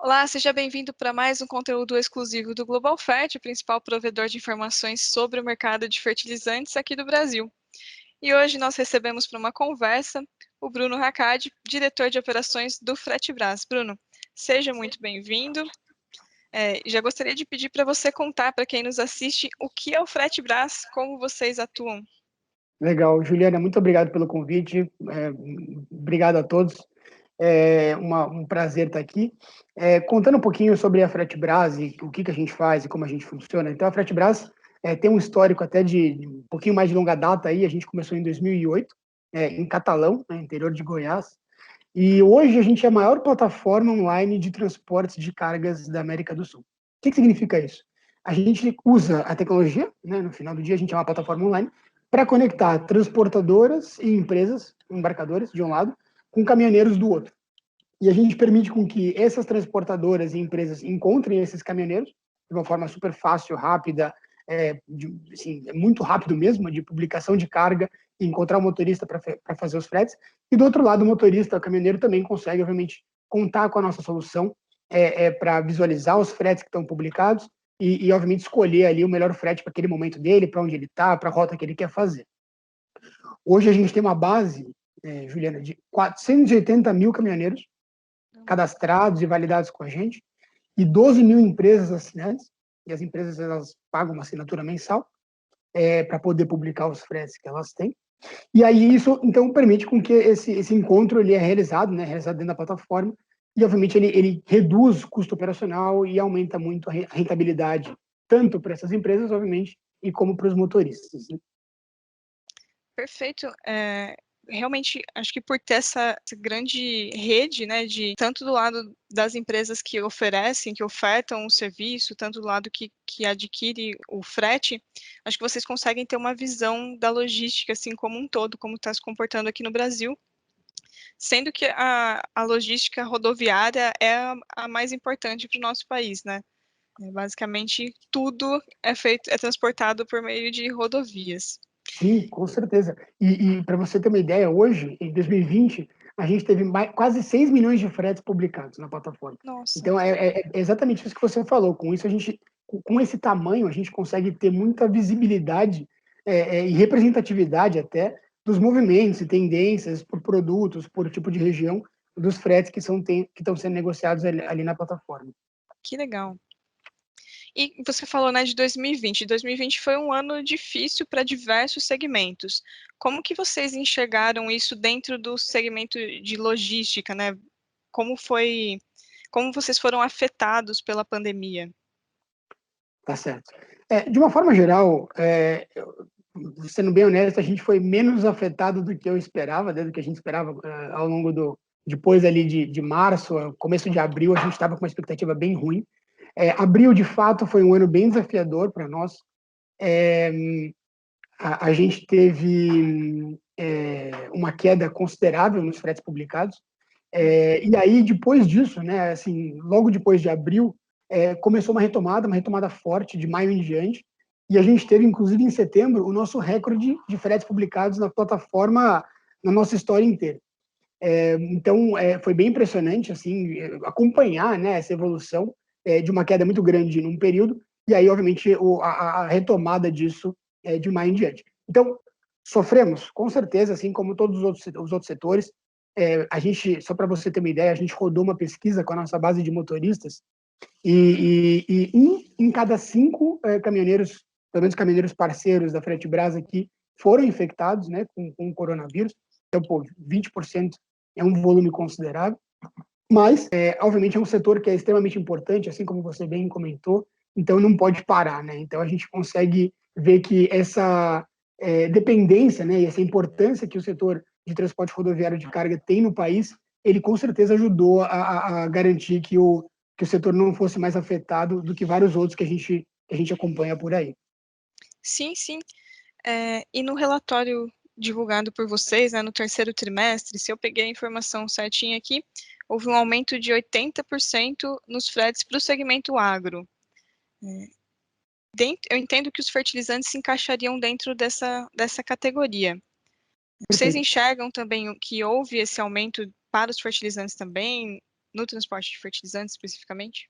Olá, seja bem-vindo para mais um conteúdo exclusivo do Global Fert, o principal provedor de informações sobre o mercado de fertilizantes aqui do Brasil. E hoje nós recebemos para uma conversa o Bruno Hackad, diretor de operações do Fretibras. Bruno, seja muito bem-vindo. Já gostaria de pedir para você contar para quem nos assiste o que é o Fretibras, como vocês atuam. Legal, Juliana, muito obrigado pelo convite, obrigado a todos, um prazer estar aqui. Contando um pouquinho sobre a Fretibras e o que a gente faz e como a gente funciona. Então, a Fretibras tem um histórico até de um pouquinho mais de longa data, aí a gente começou em 2008, em Catalão, no interior de Goiás, e hoje a gente é a maior plataforma online de transportes de cargas da América do Sul. O que significa isso? A gente usa a tecnologia, né, no final do dia a gente é uma plataforma online, para conectar transportadoras e empresas, embarcadores, de um lado, com caminhoneiros do outro. E a gente permite com que essas transportadoras e empresas encontrem esses caminhoneiros de uma forma super fácil, rápida, muito rápido mesmo, de publicação de carga, e encontrar o motorista para fazer os fretes. E do outro lado, o motorista, o caminhoneiro, também consegue, obviamente, contar com a nossa solução para visualizar os fretes que estão publicados e, obviamente, escolher ali o melhor frete para aquele momento dele, para onde ele está, para a rota que ele quer fazer. Hoje a gente tem uma base, Juliana, de 480 mil caminhoneiros cadastrados e validados com a gente, e 12 mil empresas assinantes, e as empresas elas pagam uma assinatura mensal para poder publicar os fretes que elas têm. E aí isso, então, permite com que esse encontro ele é realizado, né, realizado dentro da plataforma, e, obviamente, ele reduz o custo operacional e aumenta muito a rentabilidade, tanto para essas empresas, obviamente, e como para os motoristas, né? Perfeito. Realmente, acho que por ter essa grande rede, né, de tanto do lado das empresas que oferecem, que ofertam o serviço, tanto do lado que adquire o frete, acho que vocês conseguem ter uma visão da logística, assim, como um todo, como está se comportando aqui no Brasil, sendo que a logística rodoviária é a mais importante para o nosso país, né? Basicamente, tudo é transportado por meio de rodovias. Sim, com certeza. E para você ter uma ideia, hoje, em 2020, a gente teve quase 6 milhões de fretes publicados na plataforma. Nossa. Então, é exatamente isso que você falou. Com isso, com esse tamanho, a gente consegue ter muita visibilidade e representatividade até dos movimentos e tendências por produtos, por tipo de região, dos fretes que estão sendo negociados ali na plataforma. Que legal. E você falou, né, de 2020. 2020 foi um ano difícil para diversos segmentos. Como que vocês enxergaram isso dentro do segmento de logística, né? Como vocês foram afetados pela pandemia? Tá certo. De uma forma geral, sendo bem honesto, a gente foi menos afetado do que eu esperava, do que a gente esperava ao longo depois ali de março, começo de abril, a gente estava com uma expectativa bem ruim. Abril, de fato, foi um ano bem desafiador para nós. A gente teve uma queda considerável nos fretes publicados. E aí, depois disso, né, assim, logo depois de abril, começou uma retomada forte de maio em diante, e a gente teve, inclusive, em setembro, o nosso recorde de fretes publicados na plataforma na nossa história inteira. Então, foi bem impressionante, assim, acompanhar, né, essa evolução de uma queda muito grande num período, e aí, obviamente, a retomada disso de maio em diante. Então, sofremos, com certeza, assim como todos os outros setores. A gente, só para você ter uma ideia, a gente rodou uma pesquisa com a nossa base de motoristas, e em cada 5 caminhoneiros, pelo menos caminhoneiros parceiros da Fretibras aqui, foram infectados, né, com coronavírus. Então, 20% é um volume considerável, mas, obviamente, é um setor que é extremamente importante, assim como você bem comentou, então não pode parar, né? Então, a gente consegue ver que essa dependência, né, e essa importância que o setor de transporte rodoviário de carga tem no país, ele com certeza ajudou a garantir que o setor não fosse mais afetado do que vários outros que a gente acompanha por aí. Sim, sim. E no relatório divulgado por vocês, né, no terceiro trimestre, se eu peguei a informação certinha aqui, houve um aumento de 80% nos fretes para o segmento agro. Eu entendo que os fertilizantes se encaixariam dentro dessa categoria. Vocês Perfeito. enxergam também que houve esse aumento para os fertilizantes também? no transporte de fertilizantes especificamente?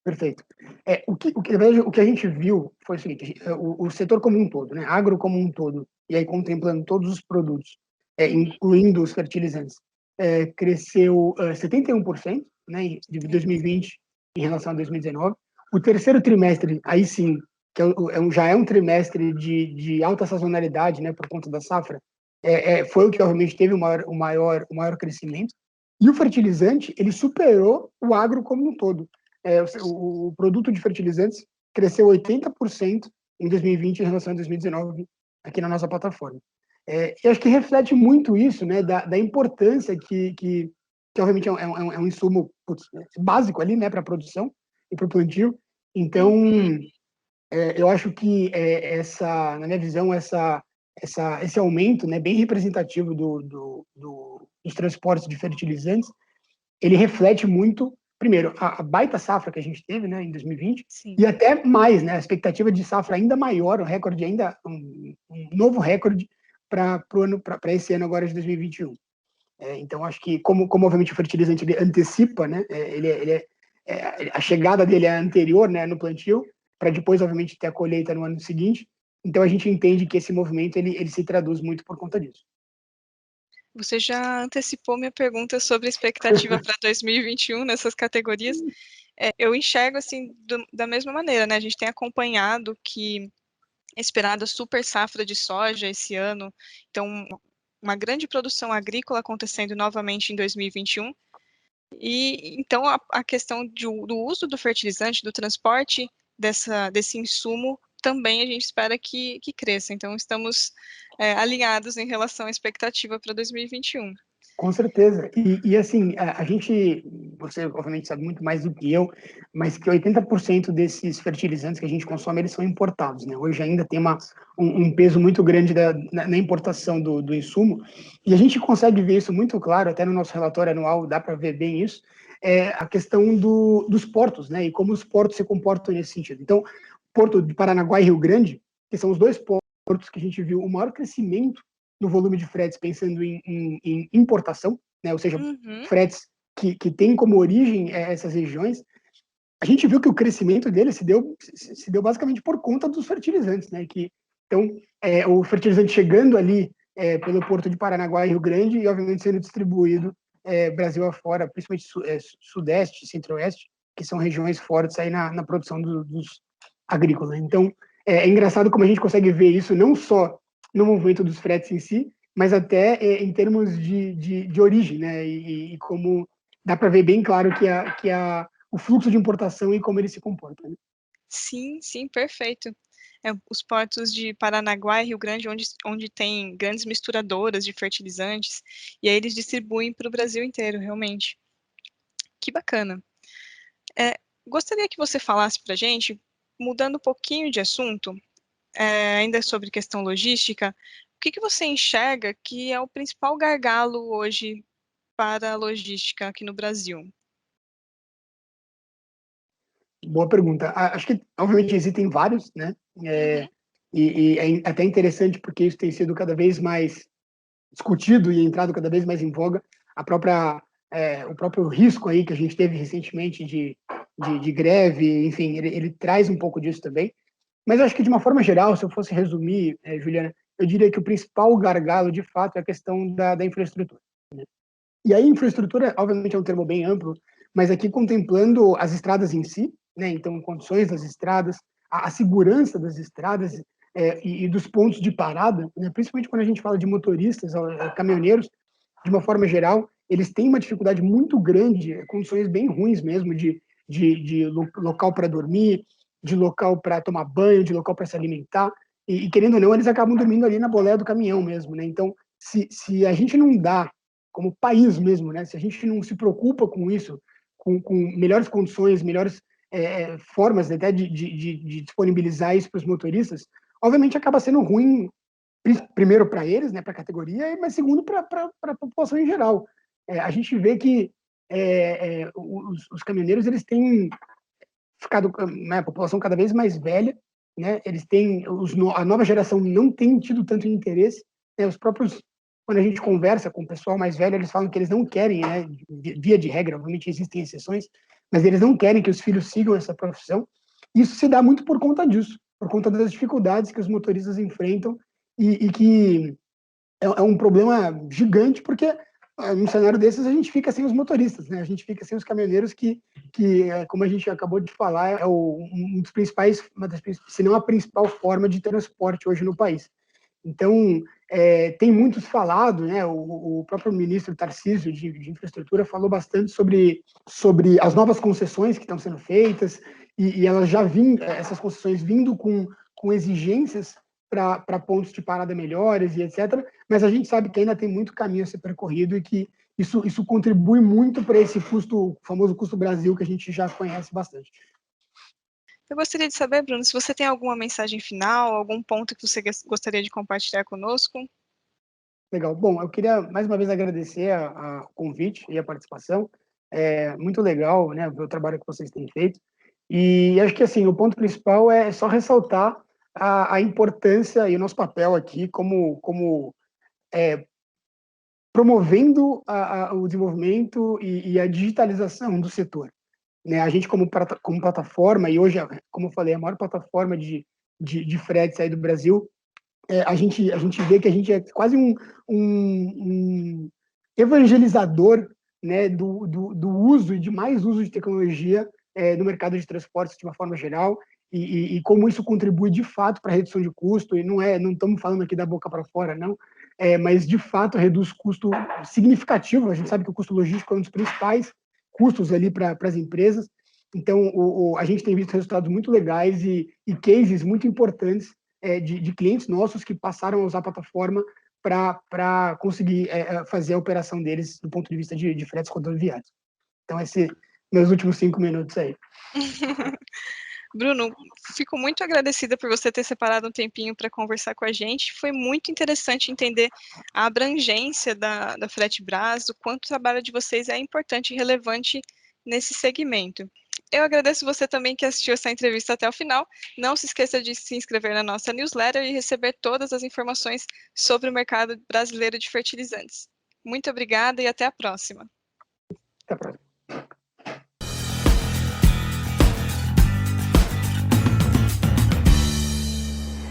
Perfeito. Na verdade, o que a gente viu foi o seguinte, o setor como um todo, né, agro como um todo, e aí contemplando todos os produtos, Uhum. incluindo os fertilizantes, cresceu 71%, né, de Sim. 2020 em relação a 2019. O terceiro trimestre, aí sim, que já é um trimestre de alta sazonalidade, né, por conta da safra, foi o que obviamente teve o maior crescimento. E o fertilizante, ele superou o agro como um todo. O produto de fertilizantes cresceu 80% em 2020 em relação a 2019 aqui na nossa plataforma. E acho que reflete muito isso, né, da importância que obviamente é um insumo básico ali, né, para a produção e para o plantio. Então, Uhum. eu acho que na minha visão, esse aumento, né, bem representativo dos transportes de fertilizantes, ele reflete muito, primeiro, a baita safra que a gente teve, né, em 2020, Sim. e até mais, né, a expectativa de safra ainda maior, um novo recorde para esse ano agora de 2021. Então, acho que, como obviamente o fertilizante ele antecipa, né, a chegada dele é anterior, né, no plantio, para depois, obviamente, ter a colheita no ano seguinte. Então, a gente entende que esse movimento ele se traduz muito por conta disso. Você já antecipou minha pergunta sobre a expectativa para 2021 nessas categorias. Eu enxergo, assim, da mesma maneira, né, a gente tem acompanhado que é esperada super safra de soja esse ano, então uma grande produção agrícola acontecendo novamente em 2021, e então a questão do uso do fertilizante, do transporte desse insumo, também a gente espera que cresça, então estamos, alinhados em relação à expectativa para 2021. Com certeza. E assim, a gente, você obviamente sabe muito mais do que eu, mas que 80% desses fertilizantes que a gente consome, eles são importados, né? Hoje ainda tem um peso muito grande na importação do insumo, e a gente consegue ver isso muito claro, até no nosso relatório anual dá para ver bem isso, a questão dos portos, né? E como os portos se comportam nesse sentido. Então, Porto de Paranaguá e Rio Grande, que são os dois portos que a gente viu o maior crescimento no volume de fretes pensando em importação, né? Ou seja, Uhum. fretes que têm como origem essas regiões, a gente viu que o crescimento dele se deu basicamente por conta dos fertilizantes, né? Então, o fertilizante chegando ali pelo Porto de Paranaguá e Rio Grande e, obviamente, sendo distribuído Brasil afora, principalmente Sudeste, Centro-Oeste, que são regiões fortes aí na produção dos agrícolas. Então, é engraçado como a gente consegue ver isso não só no movimento dos fretes em si, mas até em termos de origem, né? E como dá para ver bem claro o fluxo de importação e como ele se comporta, né? Sim, sim, perfeito. Os portos de Paranaguá e Rio Grande, onde tem grandes misturadoras de fertilizantes, e aí eles distribuem para o Brasil inteiro, realmente. Que bacana. Eh, Gostaria que você falasse para a gente, mudando um pouquinho de assunto, ainda sobre questão logística, o que que você enxerga que é o principal gargalo hoje para a logística aqui no Brasil? Boa pergunta. Acho que, obviamente, existem vários, né? Uhum. É, e é até interessante porque isso tem sido cada vez mais discutido e entrado cada vez mais em voga. O próprio risco aí que a gente teve recentemente de greve, enfim, ele traz um pouco disso também. Mas eu acho que, de uma forma geral, se eu fosse resumir, Juliana, eu diria que o principal gargalo, de fato, é a questão da infraestrutura. E aí, infraestrutura, obviamente, é um termo bem amplo, mas aqui contemplando as estradas em si, né? Então, condições das estradas, a segurança das estradas e dos pontos de parada, né? Principalmente quando a gente fala de motoristas, caminhoneiros, de uma forma geral, eles têm uma dificuldade muito grande, condições bem ruins mesmo de local para dormir, de local para tomar banho, de local para se alimentar, querendo ou não, eles acabam dormindo ali na boleia do caminhão mesmo, né? Então, se a gente não dá como país mesmo, né? Se a gente não se preocupa com isso, com melhores condições, melhores formas até de disponibilizar isso para os motoristas, obviamente acaba sendo ruim, primeiro para eles, né, para a categoria, mas segundo para a população em geral. A gente vê que os caminhoneiros eles têm ficado, né, a população cada vez mais velha, né? Eles têm a nova geração não tem tido tanto interesse, né? Os próprios quando a gente conversa com o pessoal mais velho, eles falam que eles não querem, né, via de regra, obviamente existem exceções, mas eles não querem que os filhos sigam essa profissão. Isso se dá muito por conta disso, por conta das dificuldades que os motoristas enfrentam e que é um problema gigante, porque num cenário desses a gente fica sem os motoristas, né? A gente fica sem os caminhoneiros como a gente acabou de falar, é um dos principais, se não a principal forma de transporte hoje no país. Então, tem muitos falado, né? O próprio ministro Tarcísio de Infraestrutura falou bastante sobre as novas concessões que estão sendo feitas, e elas já essas concessões vindo com exigências para pontos de parada melhores e etc. Mas a gente sabe que ainda tem muito caminho a ser percorrido e que isso contribui muito para esse custo, o famoso custo Brasil, que a gente já conhece bastante. Eu gostaria de saber, Bruno, se você tem alguma mensagem final, algum ponto que você gostaria de compartilhar conosco. Legal. Bom, eu queria mais uma vez agradecer o convite e a participação. É muito legal, né, ver o trabalho que vocês têm feito. E acho que assim, o ponto principal é só ressaltar a importância e o nosso papel aqui como promovendo o desenvolvimento e a digitalização do setor. Né? A gente, como plataforma, e hoje, como eu falei, a maior plataforma de fretes aí do Brasil, a gente vê que a gente é quase um evangelizador, né, do uso e de mais uso de tecnologia no mercado de transportes de uma forma geral, e como isso contribui de fato para a redução de custo, e não estamos falando aqui da boca para fora, não, mas de fato reduz custo significativo. A gente sabe que o custo logístico é um dos principais custos ali para as empresas. Então, a gente tem visto resultados muito legais e cases muito importantes de clientes nossos que passaram a usar a plataforma para conseguir fazer a operação deles do ponto de vista de fretes rodoviários. Então, esses meus últimos 5 minutos aí. Bruno, fico muito agradecida por você ter separado um tempinho para conversar com a gente. Foi muito interessante entender a abrangência da Fretebras, o quanto o trabalho de vocês é importante e relevante nesse segmento. Eu agradeço você também que assistiu essa entrevista até o final. Não se esqueça de se inscrever na nossa newsletter e receber todas as informações sobre o mercado brasileiro de fertilizantes. Muito obrigada e até a próxima. Até a próxima.